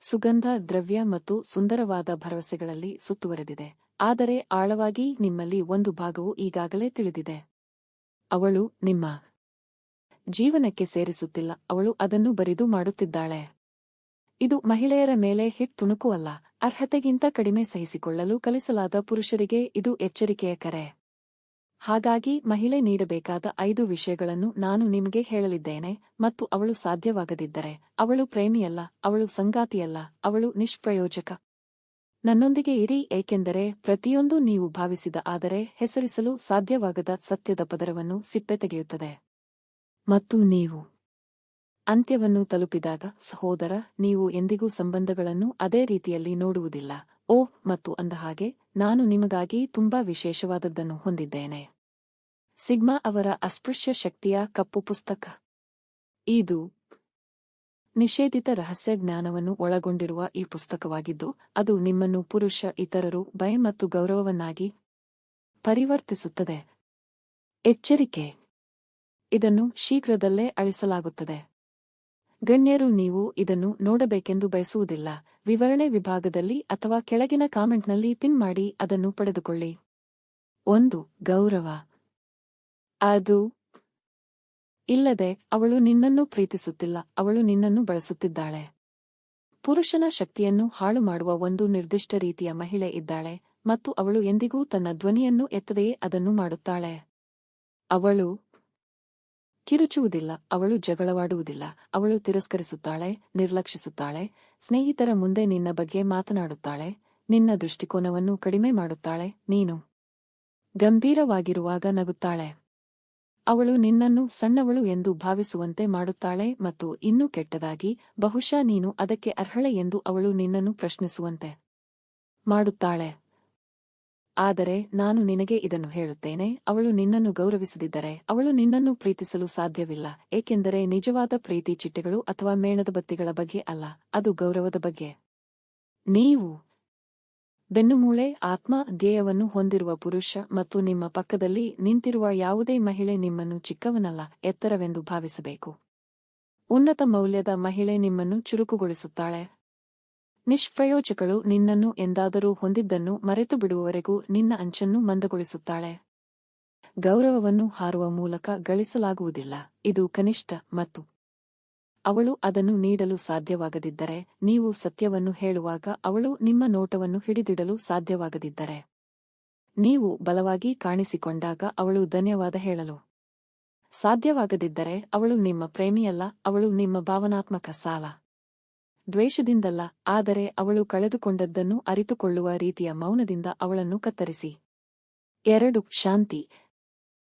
ಸುಗಂಧ, ದ್ರವ್ಯ ಮತ್ತು ಸುಂದರವಾದ ಭರವಸೆಗಳಲ್ಲಿ ಸುತ್ತುವರೆದಿದೆ. ಆದರೆ ಆಳವಾಗಿ ನಿಮ್ಮಲ್ಲಿ ಒಂದು ಭಾಗವು ಈಗಾಗಲೇ ತಿಳಿದಿದೆ. ಅವಳು ನಿಮ್ಮ ಜೀವನಕ್ಕೆ ಸೇರಿಸುತ್ತಿಲ್ಲ, ಅವಳು ಅದನ್ನು ಬರಿದು ಮಾಡುತ್ತಿದ್ದಾಳೆ. ಇದು ಮಹಿಳೆಯರ ಮೇಲೆ ಹಿಟ್ ತುಣುಕು ಅಲ್ಲ. ಅರ್ಹತೆಗಿಂತ ಕಡಿಮೆ ಸಹಿಸಿಕೊಳ್ಳಲು ಕಲಿಸಲಾದ ಪುರುಷರಿಗೆ ಇದು ಎಚ್ಚರಿಕೆಯ ಕರೆ. ಹಾಗಾಗಿ ಮಹಿಳೆ ನೀಡಬೇಕಾದ 5 ವಿಷಯಗಳನ್ನು ನಾನು ನಿಮಗೆ ಹೇಳಲಿದ್ದೇನೆ, ಮತ್ತು ಅವಳು ಸಾಧ್ಯವಾಗದಿದ್ದರೆ ಅವಳು ಪ್ರೇಮಿಯಲ್ಲ, ಅವಳು ಸಂಗಾತಿಯಲ್ಲ, ಅವಳು ನಿಷ್ಪ್ರಯೋಜಕ. ನನ್ನೊಂದಿಗೆ ಇರಿ, ಏಕೆಂದರೆ ಪ್ರತಿಯೊಂದು ನೀವು ಭಾವಿಸಿದ ಆದರೆ ಹೆಸರಿಸಲು ಸಾಧ್ಯವಾಗದ ಸತ್ಯದ ಪದರವನ್ನು ಸಿಪ್ಪೆ ತೆಗೆಯುತ್ತದೆ. ಮತ್ತು ನೀವು ಅಂತ್ಯವನ್ನು ತಲುಪಿದಾಗ, ಸಹೋದರ, ನೀವು ಎಂದಿಗೂ ಸಂಬಂಧಗಳನ್ನು ಅದೇ ರೀತಿಯಲ್ಲಿ ನೋಡುವುದಿಲ್ಲ. ಓಹ್, ಮತ್ತು ಅಂದಹಾಗೆ, ನಾನು ನಿಮಗಾಗಿ ತುಂಬಾ ವಿಶೇಷವಾದದ್ದನ್ನು ಹೊಂದಿದ್ದೇನೆ. ಸಿಗ್ಮಾ ಅವರ ಅಸ್ಪೃಶ್ಯ ಶಕ್ತಿಯ ಕಪ್ಪು ಪುಸ್ತಕ. ಇದು ನಿಷೇಧಿತ ರಹಸ್ಯ ಜ್ಞಾನವನ್ನು ಒಳಗೊಂಡಿರುವ ಈ ಪುಸ್ತಕವಾಗಿದ್ದು, ಅದು ನಿಮ್ಮನ್ನು ಪುರುಷ, ಇತರರು, ಭಯ ಮತ್ತು ಗೌರವವನ್ನಾಗಿ ಪರಿವರ್ತಿಸುತ್ತದೆ. ಎಚ್ಚರಿಕೆ: ಇದನ್ನು ಶೀಘ್ರದಲ್ಲೇ ಅಳಿಸಲಾಗುತ್ತದೆ. ಗಣ್ಯರು, ನೀವು ಇದನ್ನು ನೋಡಬೇಕೆಂದು ಬಯಸುವುದಿಲ್ಲ. ವಿವರಣೆ ವಿಭಾಗದಲ್ಲಿ ಅಥವಾ ಕೆಳಗಿನ ಕಾಮೆಂಟ್ನಲ್ಲಿ ಪಿನ್ ಮಾಡಿ ಅದನ್ನು ಪಡೆದುಕೊಳ್ಳಿ. 1. ಗೌರವ. ಅದು ಇಲ್ಲದೆ ಅವಳು ನಿನ್ನನ್ನು ಪ್ರೀತಿಸುತ್ತಿಲ್ಲ, ಅವಳು ನಿನ್ನನ್ನು ಬಳಸುತ್ತಿದ್ದಾಳೆ. ಪುರುಷನ ಶಕ್ತಿಯನ್ನು ಹಾಳು ಮಾಡುವ ಒಂದು ನಿರ್ದಿಷ್ಟ ರೀತಿಯ ಮಹಿಳೆ ಇದ್ದಾಳೆ, ಮತ್ತು ಅವಳು ಎಂದಿಗೂ ತನ್ನ ಧ್ವನಿಯನ್ನು ಎತ್ತದೆಯೇ ಅದನ್ನು ಮಾಡುತ್ತಾಳೆ. ಅವಳು ಕಿರುಚುವುದಿಲ್ಲ, ಅವಳು ಜಗಳವಾಡುವುದಿಲ್ಲ, ಅವಳು ತಿರಸ್ಕರಿಸುತ್ತಾಳೆ, ನಿರ್ಲಕ್ಷಿಸುತ್ತಾಳೆ, ಸ್ನೇಹಿತರ ಮುಂದೆ ನಿನ್ನ ಬಗ್ಗೆ ಮಾತನಾಡುತ್ತಾಳೆ, ನಿನ್ನ ದೃಷ್ಟಿಕೋನವನ್ನು ಕಡಿಮೆ ಮಾಡುತ್ತಾಳೆ, ನೀನು ಗಂಭೀರವಾಗಿರುವಾಗ ನಗುತ್ತಾಳೆ. ಅವಳು ನಿನ್ನನ್ನು ಸಣ್ಣವಳು ಎಂದು ಭಾವಿಸುವಂತೆ ಮಾಡುತ್ತಾಳೆ ಮತ್ತು ಇನ್ನೂ ಕೆಟ್ಟದಾಗಿ, ಬಹುಶಃ ನೀನು ಅದಕ್ಕೆ ಅರ್ಹಳೆ ಎಂದು ಅವಳು ನಿನ್ನನ್ನು ಪ್ರಶ್ನಿಸುವಂತೆ ಮಾಡುತ್ತಾಳೆ. ಆದರೆ ನಾನು ನಿನಗೆ ಇದನ್ನು ಹೇಳುತ್ತೇನೆ, ಅವಳು ನಿನ್ನನ್ನು ಗೌರವಿಸದಿದ್ದರೆ ಅವಳು ನಿನ್ನನ್ನು ಪ್ರೀತಿಸಲು ಸಾಧ್ಯವಿಲ್ಲ, ಏಕೆಂದರೆ ನಿಜವಾದ ಪ್ರೀತಿ ಚಿಟ್ಟೆಗಳು ಅಥವಾ ಮೇಣದ ಬತ್ತಿಗಳ ಬಗ್ಗೆ ಅಲ್ಲ, ಅದು ಗೌರವದ ಬಗ್ಗೆ. ನೀವು ಬೆನ್ನುಮೂಳೆ, ಆತ್ಮ, ಧ್ಯೇಯವನ್ನು ಹೊಂದಿರುವ ಪುರುಷ ಮತ್ತು ನಿಮ್ಮ ಪಕ್ಕದಲ್ಲಿ ನಿಂತಿರುವ ಯಾವುದೇ ಮಹಿಳೆ ನಿಮ್ಮನ್ನು ಚಿಕ್ಕವನಲ್ಲ, ಎತ್ತರವೆಂದು ಭಾವಿಸಬೇಕು. ಉನ್ನತ ಮೌಲ್ಯದ ಮಹಿಳೆ ನಿಮ್ಮನ್ನು ಚುರುಕುಗೊಳಿಸುತ್ತಾಳೆ. ನಿಷ್ಪ್ರಯೋಜಕಳು ನಿನ್ನನ್ನು ಎಂದಾದರೂ ಹೊಂದಿದ್ದನ್ನು ಮರೆತು ಬಿಡುವವರೆಗೂ ನಿನ್ನ ಅಂಚನ್ನು ಮಂದಗೊಳಿಸುತ್ತಾಳೆ. ಗೌರವವನ್ನು ಹಾರುವ ಮೂಲಕ ಗಳಿಸಲಾಗುವುದಿಲ್ಲ, ಇದು ಕನಿಷ್ಠ, ಮತ್ತು ಅವಳು ಅದನ್ನು ನೀಡಲು ಸಾಧ್ಯವಾಗದಿದ್ದರೆ, ನೀವು ಸತ್ಯವನ್ನು ಹೇಳುವಾಗ ಅವಳು ನಿಮ್ಮ ನೋಟವನ್ನು ಹಿಡಿದಿಡಲು ಸಾಧ್ಯವಾಗದಿದ್ದರೆ, ನೀವು ಬಲವಾಗಿ ಕಾಣಿಸಿಕೊಂಡಾಗ ಅವಳು ಧನ್ಯವಾದ ಹೇಳಲು ಸಾಧ್ಯವಾಗದಿದ್ದರೆ, ಅವಳು ನಿಮ್ಮ ಪ್ರೇಮಿಯಲ್ಲ, ಅವಳು ನಿಮ್ಮ ಭಾವನಾತ್ಮಕ ಸಾಲ. ದ್ವೇಷದಿಂದಲ್ಲ, ಆದರೆ ಅವಳು ಕಳೆದುಕೊಂಡದ್ದನ್ನು ಅರಿತುಕೊಳ್ಳುವ ರೀತಿಯ ಮೌನದಿಂದ ಅವಳನ್ನು ಕತ್ತರಿಸಿ. 2. ಶಾಂತಿ.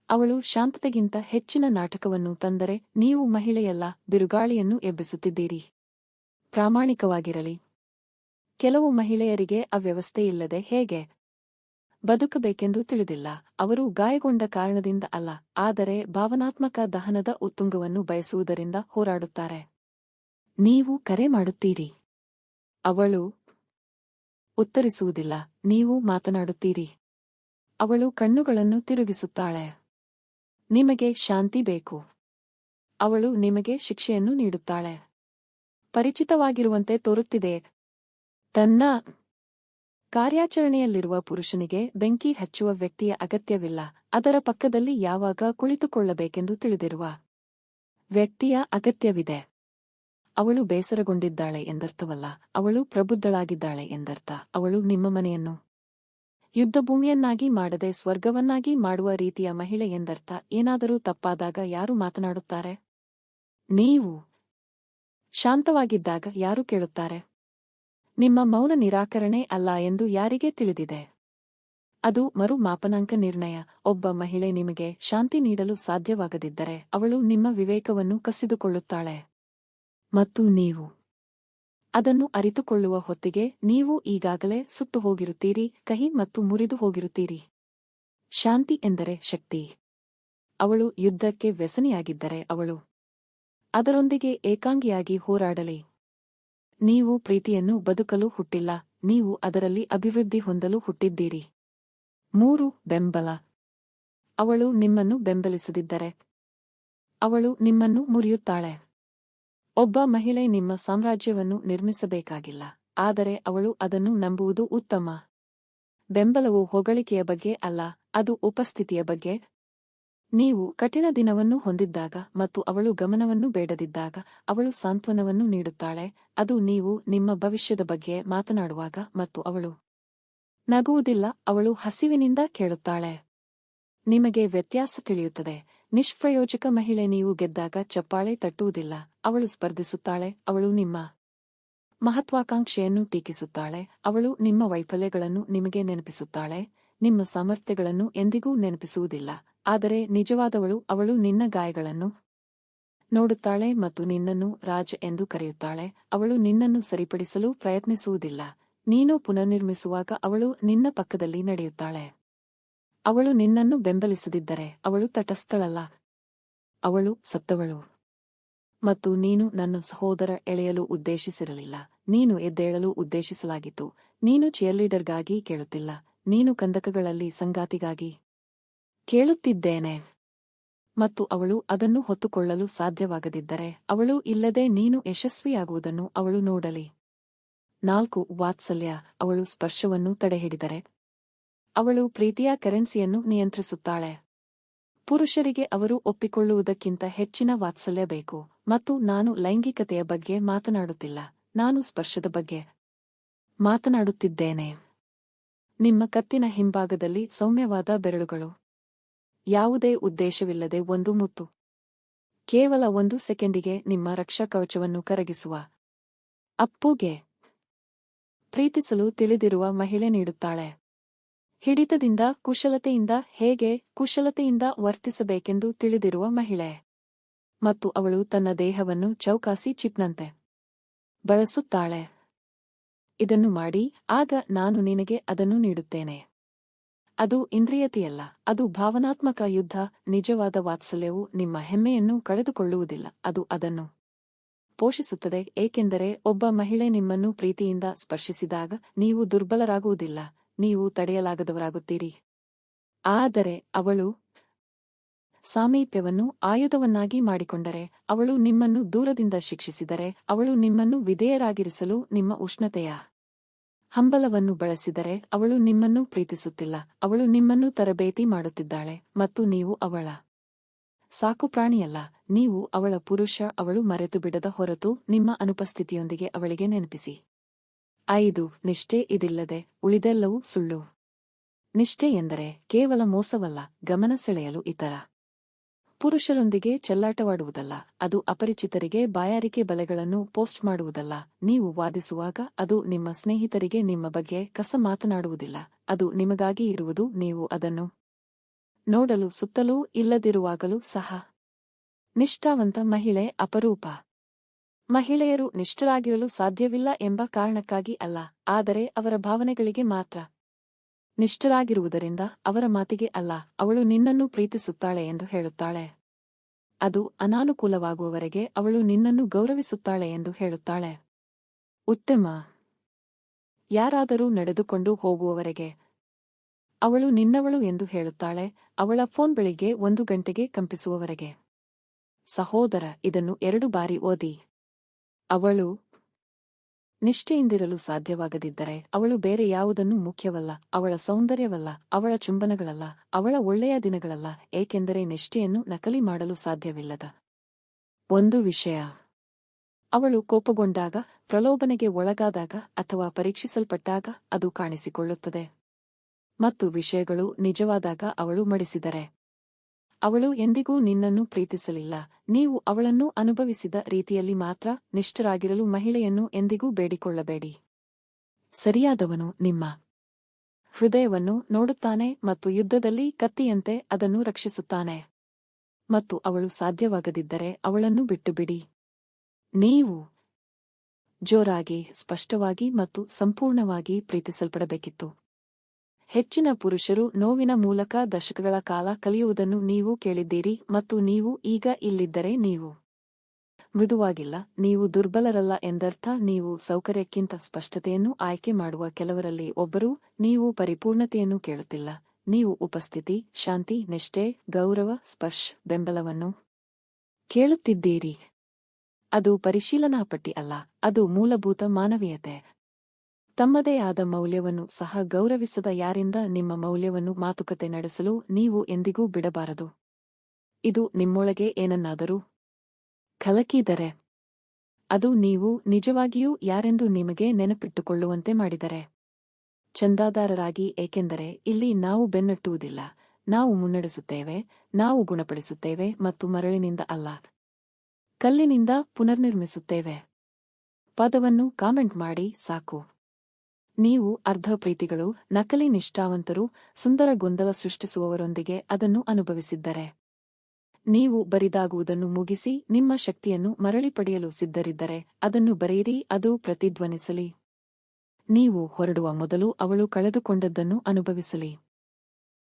ಅವಳು ಶಾಂತತೆಗಿಂತ ಹೆಚ್ಚಿನ ನಾಟಕವನ್ನು ತಂದರೆ ನೀವು ಮಹಿಳೆಯಲ್ಲ, ಬಿರುಗಾಳಿಯನ್ನು ಎಬ್ಬಿಸುತ್ತಿದ್ದೀರಿ. ಪ್ರಾಮಾಣಿಕವಾಗಿರಲಿ. ಕೆಲವು ಮಹಿಳೆಯರಿಗೆ ಅವ್ಯವಸ್ಥೆಯಿಲ್ಲದೆ ಹೇಗೆ ಬದುಕಬೇಕೆಂದು ತಿಳಿದಿಲ್ಲ. ಅವರು ಗಾಯಗೊಂಡ ಕಾರಣದಿಂದ ಅಲ್ಲ, ಆದರೆ ಭಾವನಾತ್ಮಕ ದಹನದ ಉತ್ತುಂಗವನ್ನು ಬಯಸುವುದರಿಂದ ಹೋರಾಡುತ್ತಾರೆ. ನೀವು ಕರೆ ಮಾಡುತ್ತೀರಿ, ಅವಳು ಉತ್ತರಿಸುವುದಿಲ್ಲ, ನೀವು ಮಾತನಾಡುತ್ತೀರಿ, ಅವಳು ಕಣ್ಣುಗಳನ್ನು ತಿರುಗಿಸುತ್ತಾಳೆ. ನಿಮಗೆ ಶಾಂತಿ ಬೇಕು, ಅವಳು ನಿಮಗೆ ಶಿಕ್ಷೆಯನ್ನು ನೀಡುತ್ತಾಳೆ. ಪರಿಚಿತವಾಗಿರುವಂತೆ ತೋರುತ್ತಿದೆ. ತನ್ನ ಕಾರ್ಯಾಚರಣೆಯಲ್ಲಿರುವ ಪುರುಷನಿಗೆ ಬೆಂಕಿ ಹಚ್ಚುವ ವ್ಯಕ್ತಿಯ ಅಗತ್ಯವಿಲ್ಲ, ಅದರ ಪಕ್ಕದಲ್ಲಿ ಯಾವಾಗ ಕುಳಿತುಕೊಳ್ಳಬೇಕೆಂದು ತಿಳಿದಿರುವ ವ್ಯಕ್ತಿಯ ಅಗತ್ಯವಿದೆ. ಅವಳು ಬೇಸರಗೊಂಡಿದ್ದಾಳೆ ಎಂದರ್ಥವಲ್ಲ, ಅವಳು ಪ್ರಬುದ್ಧಳಾಗಿದ್ದಾಳೆ ಎಂದರ್ಥ. ಅವಳು ನಿಮ್ಮ ಮನೆಯನ್ನು ಯುದ್ಧಭೂಮಿಯನ್ನಾಗಿ ಮಾಡದೆ ಸ್ವರ್ಗವನ್ನಾಗಿ ಮಾಡುವ ರೀತಿಯ ಮಹಿಳೆ ಎಂದರ್ಥ. ಏನಾದರೂ ತಪ್ಪಾದಾಗ ಯಾರು ಮಾತನಾಡುತ್ತಾರೆ? ನೀವು ಶಾಂತವಾಗಿದ್ದಾಗ ಯಾರು ಕೇಳುತ್ತಾರೆ? ನಿಮ್ಮ ಮೌನ ನಿರಾಕರಣೆ ಅಲ್ಲ ಎಂದು ಯಾರಿಗೆ ತಿಳಿದಿದೆ? ಅದು ಮರು ಮಾಪನಾಂಕ ನಿರ್ಣಯ. ಒಬ್ಬ ಮಹಿಳೆ ನಿಮಗೆ ಶಾಂತಿ ನೀಡಲು ಸಾಧ್ಯವಾಗದಿದ್ದರೆ ಅವಳು ನಿಮ್ಮ ವಿವೇಕವನ್ನು ಕಸಿದುಕೊಳ್ಳುತ್ತಾಳೆ. ಮತ್ತು ನೀವು ಅದನ್ನು ಅರಿತುಕೊಳ್ಳುವ ಹೊತ್ತಿಗೆ ನೀವು ಈಗಾಗಲೇ ಸುಟ್ಟು ಹೋಗಿರುತ್ತೀರಿ, ಕಹಿ ಮತ್ತು ಮುರಿದು ಹೋಗಿರುತ್ತೀರಿ. ಶಾಂತಿ ಎಂದರೆ ಶಕ್ತಿ. ಅವಳು ಯುದ್ಧಕ್ಕೆ ವ್ಯಸನಿಯಾಗಿದ್ದರೆ ಅವಳು ಅದರೊಂದಿಗೆ ಏಕಾಂಗಿಯಾಗಿ ಹೋರಾಡಲಿ. ನೀವು ಪ್ರೀತಿಯನ್ನು ಬದುಕಲು ಹುಟ್ಟಿಲ್ಲ, ನೀವು ಅದರಲ್ಲಿ ಅಭಿವೃದ್ಧಿ ಹೊಂದಲು ಹುಟ್ಟಿದ್ದೀರಿ. 3. ಬೆಂಬಲ. ಅವಳು ನಿಮ್ಮನ್ನು ಬೆಂಬಲಿಸದಿದ್ದರೆ ಅವಳು ನಿಮ್ಮನ್ನು ಮುರಿಯುತ್ತಾಳೆ. ಒಬ್ಬ ಮಹಿಳೆ ನಿಮ್ಮ ಸಾಮ್ರಾಜ್ಯವನ್ನು ನಿರ್ಮಿಸಬೇಕಾಗಿಲ್ಲ, ಆದರೆ ಅವಳು ಅದನ್ನು ನಂಬುವುದು ಉತ್ತಮ. ಬೆಂಬಲವು ಹೊಗಳಿಕೆಯ ಬಗ್ಗೆ ಅಲ್ಲ, ಅದು ಉಪಸ್ಥಿತಿಯ ಬಗ್ಗೆ. ನೀವು ಕಠಿಣ ದಿನವನ್ನು ಹೊಂದಿದ್ದಾಗ ಮತ್ತು ಅವಳು ಗಮನವನ್ನು ಬೇಡದಿದ್ದಾಗ ಅವಳು ಸಾಂತ್ವನವನ್ನು ನೀಡುತ್ತಾಳೆ, ಅದು ನೀವು ನಿಮ್ಮ ಭವಿಷ್ಯದ ಬಗ್ಗೆ ಮಾತನಾಡುವಾಗ, ಮತ್ತು ಅವಳು ನಗುವುದಿಲ್ಲ, ಅವಳು ಹಸಿವಿನಿಂದ ಕೇಳುತ್ತಾಳೆ. ನಿಮಗೆ ವ್ಯತ್ಯಾಸ ತಿಳಿಯುತ್ತದೆ. ನಿಷ್ಪ್ರಯೋಜಕ ಮಹಿಳೆ ನೀವು ಗೆದ್ದಾಗ ಚಪ್ಪಾಳೆ ತಟ್ಟುವುದಿಲ್ಲ, ಅವಳು ಸ್ಪರ್ಧಿಸುತ್ತಾಳೆ, ಅವಳು ನಿಮ್ಮ ಮಹತ್ವಾಕಾಂಕ್ಷೆಯನ್ನು ಟೀಕಿಸುತ್ತಾಳೆ, ಅವಳು ನಿಮ್ಮ ವೈಫಲ್ಯಗಳನ್ನು ನಿಮಗೆ ನೆನಪಿಸುತ್ತಾಳೆ, ನಿಮ್ಮ ಸಾಮರ್ಥ್ಯಗಳನ್ನು ಎಂದಿಗೂ ನೆನಪಿಸುವುದಿಲ್ಲ. ಆದರೆ ನಿಜವಾದವಳು ಅವಳು ನಿನ್ನ ಗಾಯಗಳನ್ನು ನೋಡುತ್ತಾಳೆ ಮತ್ತು ನಿನ್ನನ್ನು ರಾಜ ಎಂದು ಕರೆಯುತ್ತಾಳೆ, ಅವಳು ನಿನ್ನನ್ನು ಸರಿಪಡಿಸಲು ಪ್ರಯತ್ನಿಸುವುದಿಲ್ಲ. ನೀನು ಪುನರ್ನಿರ್ಮಿಸುವಾಗ ಅವಳು ನಿನ್ನ ಪಕ್ಕದಲ್ಲಿ ನಡೆಯುತ್ತಾಳೆ. ಅವಳು ನಿನ್ನನ್ನು ಬೆಂಬಲಿಸದಿದ್ದರೆ ಅವಳು ತಟಸ್ಥಳಲ್ಲ, ಅವಳು ಸತ್ತವಳು. ಮತ್ತು ನೀನು ನನ್ನ ಸಹೋದರ ಎಳೆಯಲು ಉದ್ದೇಶಿಸಿರಲಿಲ್ಲ, ನೀನು ಎದ್ದೇಳಲು ಉದ್ದೇಶಿಸಲಾಗಿತ್ತು. ನೀನು ಚಿಯರ್ಲೀಡರ್ಗಾಗಿ ಕೇಳುತ್ತಿಲ್ಲ, ನೀನು ಕಂದಕಗಳಲ್ಲಿ ಸಂಗಾತಿಗಾಗಿ ಕೇಳುತ್ತಿದ್ದೇನೆ. ಮತ್ತು ಅವಳು ಅದನ್ನು ಹೊತ್ತುಕೊಳ್ಳಲು ಸಾಧ್ಯವಾಗದಿದ್ದರೆ ಅವಳು ಇಲ್ಲದೆ ನೀನು ಯಶಸ್ವಿಯಾಗುವುದನ್ನು ಅವಳು ನೋಡಲಿ. 4 ವಾತ್ಸಲ್ಯ. ಅವಳು ಸ್ಪರ್ಶವನ್ನು ತಡೆಹಿಡಿದರೆ ಅವಳು ಪ್ರೀತಿಯ ಕರೆನ್ಸಿಯನ್ನು ನಿಯಂತ್ರಿಸುತ್ತಾಳೆ. ಪುರುಷರಿಗೆ ಅವರು ಒಪ್ಪಿಕೊಳ್ಳುವುದಕ್ಕಿಂತ ಹೆಚ್ಚಿನ ವಾತ್ಸಲ್ಯ ಬೇಕು. ಮತ್ತು ನಾನು ಲೈಂಗಿಕತೆಯ ಬಗ್ಗೆ ಮಾತನಾಡುತ್ತಿಲ್ಲ, ನಾನು ಸ್ಪರ್ಶದ ಬಗ್ಗೆ ಮಾತನಾಡುತ್ತಿದ್ದೇನೆ. ನಿಮ್ಮ ಕತ್ತಿನ ಹಿಂಭಾಗದಲ್ಲಿ ಸೌಮ್ಯವಾದ ಬೆರಳುಗಳು. ಯಾವುದೇ ಉದ್ದೇಶವಿಲ್ಲದೆ ಒಂದು ಮುತ್ತು. ಕೇವಲ 1 ಸೆಕೆಂಡಿಗೆ ನಿಮ್ಮ ರಕ್ಷಾಕವಚವನ್ನು ಕರಗಿಸುವ ಅಪ್ಪುಗೆ ಪ್ರೀತಿಸಲು ತಿಳಿದಿರುವ ಮಹಿಳೆ ನೀಡುತ್ತಾಳೆ. ಹಿಡಿತದಿಂದ, ಕುಶಲತೆಯಿಂದ, ಹೇಗೆ ಕುಶಲತೆಯಿಂದ ವರ್ತಿಸಬೇಕೆಂದು ತಿಳಿದಿರುವ ಮಹಿಳೆ. ಮತ್ತು ಅವಳು ತನ್ನ ದೇಹವನ್ನು ಚೌಕಾಸಿ ಚಿಪ್ನಂತೆ ಬಳಸುತ್ತಾಳೆ. ಇದನ್ನು ಮಾಡಿ, ಆಗ ನಾನು ನಿನಗೆ ಅದನ್ನು ನೀಡುತ್ತೇನೆ. ಅದು ಇಂದ್ರಿಯತೆಯಲ್ಲ, ಅದು ಭಾವನಾತ್ಮಕ ಯುದ್ಧ. ನಿಜವಾದ ವಾತ್ಸಲ್ಯವು ನಿಮ್ಮ ಹೆಮ್ಮೆಯನ್ನು ಕಳೆದುಕೊಳ್ಳುವುದಿಲ್ಲ, ಅದು ಅದನ್ನು ಪೋಷಿಸುತ್ತದೆ. ಏಕೆಂದರೆ ಒಬ್ಬ ಮಹಿಳೆ ನಿಮ್ಮನ್ನು ಪ್ರೀತಿಯಿಂದ ಸ್ಪರ್ಶಿಸಿದಾಗ ನೀವು ದುರ್ಬಲರಾಗುವುದಿಲ್ಲ, ನೀವು ತಡೆಯಲಾಗದವರಾಗುತ್ತೀರಿ. ಆದರೆ ಅವಳು ಸಾಮೀಪ್ಯವನ್ನು ಆಯುಧವನ್ನಾಗಿ ಮಾಡಿಕೊಂಡರೆ, ಅವಳು ನಿಮ್ಮನ್ನು ದೂರದಿಂದ ಶಿಕ್ಷಿಸಿದರೆ, ಅವಳು ನಿಮ್ಮನ್ನು ವಿಧೇಯರಾಗಿರಿಸಲು ನಿಮ್ಮ ಉಷ್ಣತೆಯ ಹಂಬಲವನ್ನು ಬಳಸಿದರೆ, ಅವಳು ನಿಮ್ಮನ್ನು ಪ್ರೀತಿಸುತ್ತಿಲ್ಲ, ಅವಳು ನಿಮ್ಮನ್ನು ತರಬೇತಿ ಮಾಡುತ್ತಿದ್ದಾಳೆ. ಮತ್ತು ನೀವು ಅವಳ ಸಾಕುಪ್ರಾಣಿಯಲ್ಲ, ನೀವು ಅವಳ ಪುರುಷ. ಅವಳು ಮರೆತುಬಿಡದ ಹೊರತು ನಿಮ್ಮ ಅನುಪಸ್ಥಿತಿಯೊಂದಿಗೆ ಅವಳಿಗೆ ನೆನಪಿಸಿ. 5 ನಿಷ್ಠೆ. ಇದಿಲ್ಲದೆ ಉಳಿದೆಲ್ಲವೂ ಸುಳ್ಳು. ನಿಷ್ಠೆ ಎಂದರೆ ಕೇವಲ ಮೋಸವಲ್ಲ, ಗಮನ ಸೆಳೆಯಲು ಇತರ ಪುರುಷರೊಂದಿಗೆ ಚೆಲ್ಲಾಟವಾಡುವುದಲ್ಲ, ಅದು ಅಪರಿಚಿತರಿಗೆ ಬಾಯಾರಿಕೆ ಬಲೆಗಳನ್ನು ಪೋಸ್ಟ್ ಮಾಡುವುದಲ್ಲ. ನೀವು ವಾದಿಸುವಾಗ ಅದು ನಿಮ್ಮ ಸ್ನೇಹಿತರಿಗೆ ನಿಮ್ಮ ಬಗ್ಗೆ ಕಸ ಮಾತನಾಡುವುದಿಲ್ಲ, ಅದು ನಿಮಗಾಗಿ ಇರುವುದು, ನೀವು ಅದನ್ನು ನೋಡಲು ಸುತ್ತಲೂ ಇಲ್ಲದಿರುವಾಗಲೂ ಸಹ. ನಿಷ್ಠಾವಂತ ಮಹಿಳೆ ಅಪರೂಪ. ಮಹಿಳೆಯರು ನಿಷ್ಠರಾಗಿರಲು ಸಾಧ್ಯವಿಲ್ಲ ಎಂಬ ಕಾರಣಕ್ಕಾಗಿ ಅಲ್ಲ, ಆದರೆ ಅವರ ಭಾವನೆಗಳಿಗೆ ಮಾತ್ರ ನಿಷ್ಠರಾಗಿರುವುದರಿಂದ, ಅವರ ಮಾತಿಗೆ ಅಲ್ಲ. ಅವಳು ನಿನ್ನನ್ನು ಪ್ರೀತಿಸುತ್ತಾಳೆ ಎಂದು ಹೇಳುತ್ತಾಳೆ. ಅದು ಅನಾನುಕೂಲವಾಗುವವರೆಗೆ ಅವಳು ನಿನ್ನನ್ನು ಗೌರವಿಸುತ್ತಾಳೆ ಎಂದು ಹೇಳುತ್ತಾಳೆ. ಉತ್ತಮ. ಯಾರಾದರೂ ನಡೆದುಕೊಂಡು ಹೋಗುವವರೆಗೆ ಅವಳು ನಿನ್ನವಳು ಎಂದು ಹೇಳುತ್ತಾಳೆ, ಅವಳ ಫೋನ್ ಬೆಳಿಗ್ಗೆ 1 ಗಂಟೆಗೆ ಕಂಪಿಸುವವರೆಗೆ. ಸಹೋದರ, ಇದನ್ನು 2 ಬಾರಿ ಓದಿ. ಅವಳು ನಿಷ್ಠೆಯಿಂದಿರಲು ಸಾಧ್ಯವಾಗದಿದ್ದರೆ ಅವಳು ಬೇರೆ ಯಾವುದನ್ನೂ ಮುಖ್ಯವಲ್ಲ, ಅವಳ ಸೌಂದರ್ಯವಲ್ಲ, ಅವಳ ಚುಂಬನಗಳಲ್ಲ, ಅವಳ ಒಳ್ಳೆಯ ದಿನಗಳಲ್ಲ, ಏಕೆಂದರೆ ನಿಷ್ಠೆಯನ್ನು ನಕಲಿ ಮಾಡಲು ಸಾಧ್ಯವಿಲ್ಲದ ಒಂದು ವಿಷಯ. ಅವಳು ಕೋಪಗೊಂಡಾಗ, ಪ್ರಲೋಭನೆಗೆ ಒಳಗಾದಾಗ ಅಥವಾ ಪರೀಕ್ಷಿಸಲ್ಪಟ್ಟಾಗ ಅದು ಕಾಣಿಸಿಕೊಳ್ಳುತ್ತದೆ. ಮತ್ತು ವಿಷಯಗಳು ನಿಜವಾದಾಗ ಅವಳು ಮಡಿಸಿದರೆ ಅವಳು ಎಂದಿಗೂ ನಿನ್ನನ್ನು ಪ್ರೀತಿಸಲಿಲ್ಲ. ನೀವು ಅವಳನ್ನು ಅನುಭವಿಸಿದ ರೀತಿಯಲ್ಲಿ ಮಾತ್ರ ನಿಷ್ಠರಾಗಿರಲು ಮಹಿಳೆಯನ್ನು ಎಂದಿಗೂ ಬೇಡಿಕೊಳ್ಳಬೇಡಿ. ಸರಿಯಾದವನು ನಿಮ್ಮ ಹೃದಯವನ್ನು ನೋಡುತ್ತಾನೆ ಮತ್ತು ಯುದ್ಧದಲ್ಲಿ ಕತ್ತಿಯಂತೆ ಅದನ್ನು ರಕ್ಷಿಸುತ್ತಾನೆ. ಮತ್ತು ಅವಳು ಸಾಧ್ಯವಾಗದಿದ್ದರೆ ಅವಳನ್ನು ಬಿಟ್ಟುಬಿಡಿ. ನೀವು ಜೋರಾಗಿ, ಸ್ಪಷ್ಟವಾಗಿ ಮತ್ತು ಸಂಪೂರ್ಣವಾಗಿ ಪ್ರೀತಿಸಲ್ಪಡಬೇಕಿತ್ತು. ಹೆಚ್ಚಿನ ಪುರುಷರು ನೋವಿನ ಮೂಲಕ ದಶಕಗಳ ಕಾಲ ಕಲಿಯುವುದನ್ನು ನೀವು ಕೇಳಿದ್ದೀರಿ, ಮತ್ತು ನೀವು ಈಗ ಇಲ್ಲಿದ್ದರೆ ನೀವು ಮೃದುವಾಗಿಲ್ಲ, ನೀವು ದುರ್ಬಲರಲ್ಲ ಎಂದರ್ಥ. ನೀವು ಸೌಕರ್ಯಕ್ಕಿಂತ ಸ್ಪಷ್ಟತೆಯನ್ನು ಆಯ್ಕೆ ಮಾಡುವ ಕೆಲವರಲ್ಲಿ ಒಬ್ಬರು. ನೀವು ಪರಿಪೂರ್ಣತೆಯನ್ನು ಕೇಳುತ್ತಿಲ್ಲ, ನೀವು ಉಪಸ್ಥಿತಿ, ಶಾಂತಿ, ನಿಷ್ಠೆ, ಗೌರವ, ಸ್ಪರ್ಶ, ಬೆಂಬಲವನ್ನು ಕೇಳುತ್ತಿದ್ದೀರಿ. ಅದು ಪರಿಶೀಲನಾ ಪಟ್ಟಿ ಅಲ್ಲ, ಅದು ಮೂಲಭೂತ ಮಾನವೀಯತೆ. ತಮ್ಮದೇ ಆದ ಮೌಲ್ಯವನ್ನು ಸಹ ಗೌರವಿಸದ ಯಾರಿಂದ ನಿಮ್ಮ ಮೌಲ್ಯವನ್ನು ಮಾತುಕತೆ ನಡೆಸಲು ನೀವು ಎಂದಿಗೂ ಬಿಡಬಾರದು. ಇದು ನಿಮ್ಮೊಳಗೆ ಏನನ್ನಾದರೂ ಕಲಕಿದರೆ, ಅದು ನೀವು ನಿಜವಾಗಿಯೂ ಯಾರೆಂದು ನಿಮಗೆ ನೆನಪಿಟ್ಟುಕೊಳ್ಳುವಂತೆ ಮಾಡಿದರೆ. ಚಂದಾದಾರರಾಗಿ, ಏಕೆಂದರೆ ಇಲ್ಲಿ ನಾವು ಬೆನ್ನಟ್ಟುವುದಿಲ್ಲ, ನಾವು ಮುನ್ನಡೆಸುತ್ತೇವೆ, ನಾವು ಗುಣಪಡಿಸುತ್ತೇವೆ ಮತ್ತು ಮರಳಿನಿಂದ ಅಲ್ಲ, ಕಲ್ಲಿನಿಂದ ಪುನರ್ನಿರ್ಮಿಸುತ್ತೇವೆ. ಪದವನ್ನು ಕಾಮೆಂಟ್ ಮಾಡಿ ಸಾಕು. ನೀವು ಅರ್ಧ ಪ್ರೀತಿಗಳು, ನಕಲಿ ನಿಷ್ಠಾವಂತರು, ಸುಂದರ ಗೊಂದಲ ಸೃಷ್ಟಿಸುವವರೊಂದಿಗೆ ಅದನ್ನು ಅನುಭವಿಸಿದ್ದರೆ. ನೀವು ಬರಿದಾಗುವುದನ್ನು ಮುಗಿಸಿ ನಿಮ್ಮ ಶಕ್ತಿಯನ್ನು ಮರಳಿ ಪಡೆಯಲು ಸಿದ್ಧರಿದ್ದರೆ ಅದನ್ನು ಬರೆಯಿರಿ, ಅದು ಪ್ರತಿಧ್ವನಿಸಲಿ. ನೀವು ಹೊರಡುವ ಮೊದಲು ಅವಳು ಕಳೆದುಕೊಂಡದ್ದನ್ನು ಅನುಭವಿಸಲಿ.